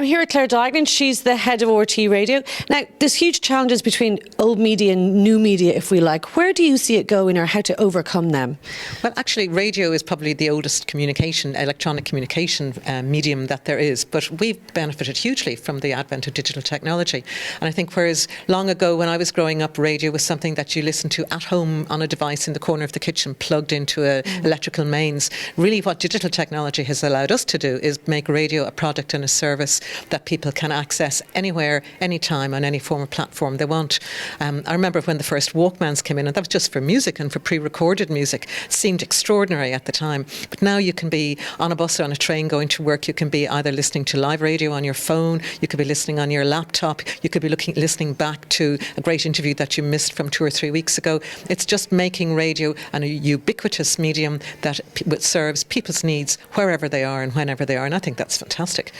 here at Clare Duignan. She's the head of RTE Radio. Now, there's huge challenges between old media and new media, if we like. Where do you see it going, or how to overcome them? Well, actually, radio is probably the oldest electronic communication medium that there is, but we've benefited hugely from the advent of digital technology. And I think whereas long ago when I was growing up, radio was something that you listened to at home on a device in the corner of the kitchen plugged into electrical mains, really what digital technology has allowed us to do is make radio a product and a service that people can access anywhere, anytime, on any form of platform they want. I remember when the first Walkmans came in, and that was just for music and for pre-recorded music. It seemed extraordinary at the time. But now you can be on a bus or on a train going to work. You can be either listening to live radio on your phone, you could be listening on your laptop, you could be listening back to a great interview that you missed from 2 or 3 weeks ago. It's just making radio a ubiquitous medium that serves people's needs wherever they are and whenever they are, and I think that's fantastic.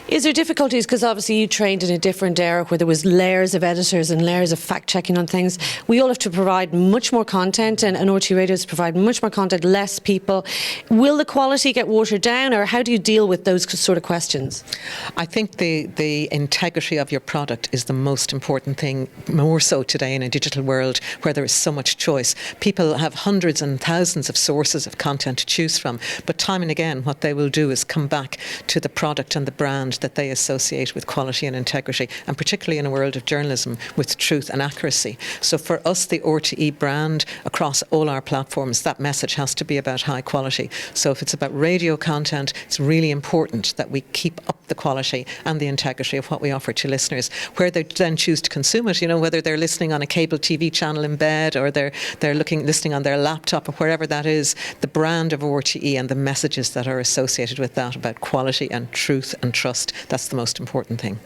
Is there difficulties, because obviously you trained in a different era where there was layers of editors and layers of fact-checking on things. We all have to provide much more content, and RTE Radio has to provide much more content, less people. Will the quality get watered down, or how do you deal with those sort of questions? I think the integrity of your product is the most important thing, more so today in a digital world where there is so much choice. People have hundreds and thousands of sources of content to choose from, but time and again what they will do is come back to the product and the brand that they associate with quality and integrity, and particularly in a world of journalism with truth and accuracy. So for us, the RTE brand across all our platforms, that message has to be about high quality. So if it's about radio content, it's really important that we keep up the quality and the integrity of what we offer to listeners. Where they then choose to consume it, whether they're listening on a cable TV channel in bed or they're listening on their laptop or wherever that is, the brand of RTE and the messages that are associated with that about quality and truth and trust, that's the most important thing.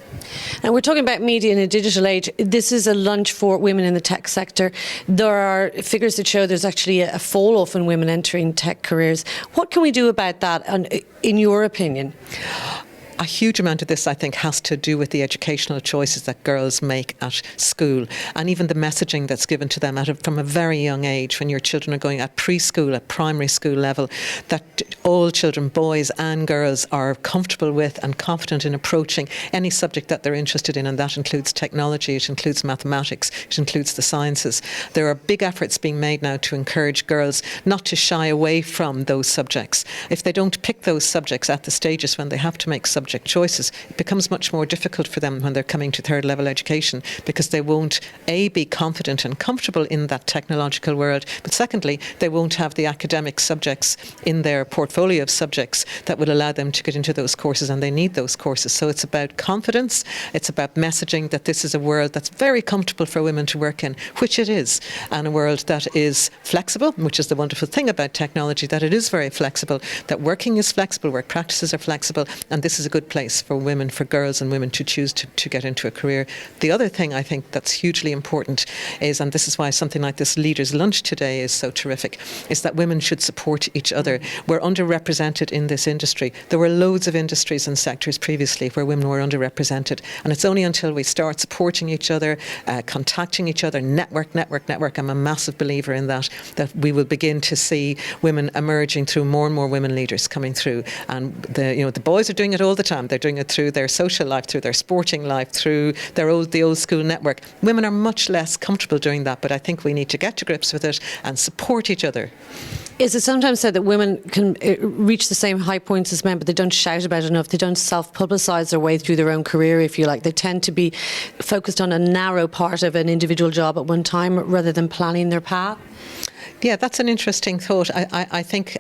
And we're talking about media in a digital age. This is a lunch for women in the tech sector. There are figures that show there's actually a fall off in women entering tech careers. What can we do about that, in your opinion? A huge amount of this, I think, has to do with the educational choices that girls make at school, and even the messaging that's given to them from a very young age, when your children are going at preschool, at primary school level, that all children, boys and girls, are comfortable with and confident in approaching any subject that they're interested in, and that includes technology, it includes mathematics, it includes the sciences. There are big efforts being made now to encourage girls not to shy away from those subjects. If they don't pick those subjects at the stages when they have to make subject choices, it becomes much more difficult for them when they're coming to third level education, because they won't be confident and comfortable in that technological world, but secondly they won't have the academic subjects in their portfolio of subjects that will allow them to get into those courses, and they need those courses. So it's about confidence, it's about messaging that this is a world that's very comfortable for women to work in, which it is, and a world that is flexible, which is the wonderful thing about technology, that it is very flexible, that working is flexible, work practices are flexible, and this is a good place for women, for girls and women to choose to get into a career. The other thing I think that's hugely important is, and this is why something like this Leaders' Lunch today is so terrific, is that women should support each other. We're underrepresented in this industry. There were loads of industries and sectors previously where women were underrepresented, and it's only until we start supporting each other, contacting each other, network, I'm a massive believer in that we will begin to see women emerging through more and more women leaders coming through. And the boys are doing it all the time. They're doing it through their social life, through their sporting life, through the old school network. Women are much less comfortable doing that, but I think we need to get to grips with it and support each other. Is it sometimes said that women can reach the same high points as men, but they don't shout about it enough? They don't self-publicise their way through their own career, if you like. They tend to be focused on a narrow part of an individual job at one time rather than planning their path? Yeah, that's an interesting thought. I think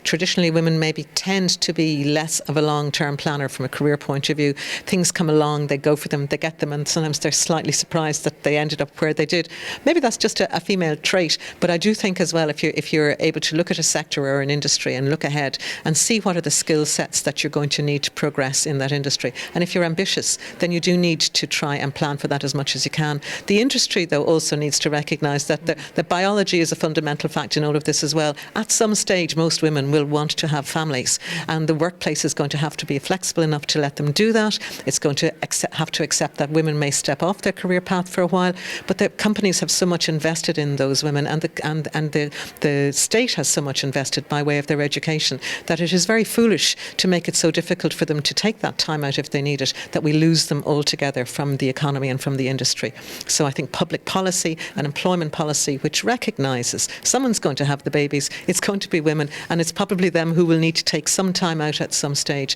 traditionally women maybe tend to be less of a long-term planner from a career point of view. Things come along, they go for them, they get them, and sometimes they're slightly surprised that they ended up where they did. Maybe that's just a female trait, but I do think as well, if you're able to look at a sector or an industry and look ahead and see what are the skill sets that you're going to need to progress in that industry, and if you're ambitious, then you do need to try and plan for that as much as you can. The industry, though, also needs to recognise that the biology is a fundamental fundamental fact in all of this as well. At some stage, most women will want to have families, and the workplace is going to have to be flexible enough to let them do that. It's going to have to accept that women may step off their career path for a while, but the companies have so much invested in those women, and the state has so much invested by way of their education, that it is very foolish to make it so difficult for them to take that time out if they need it, that we lose them altogether from the economy and from the industry. So I think public policy and employment policy which recognises someone's going to have the babies, it's going to be women, and it's probably them who will need to take some time out at some stage.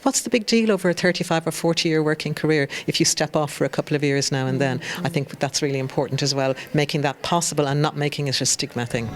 What's the big deal over a 35 or 40-year working career if you step off for a couple of years now and then? I think that's really important as well, making that possible and not making it a stigma thing.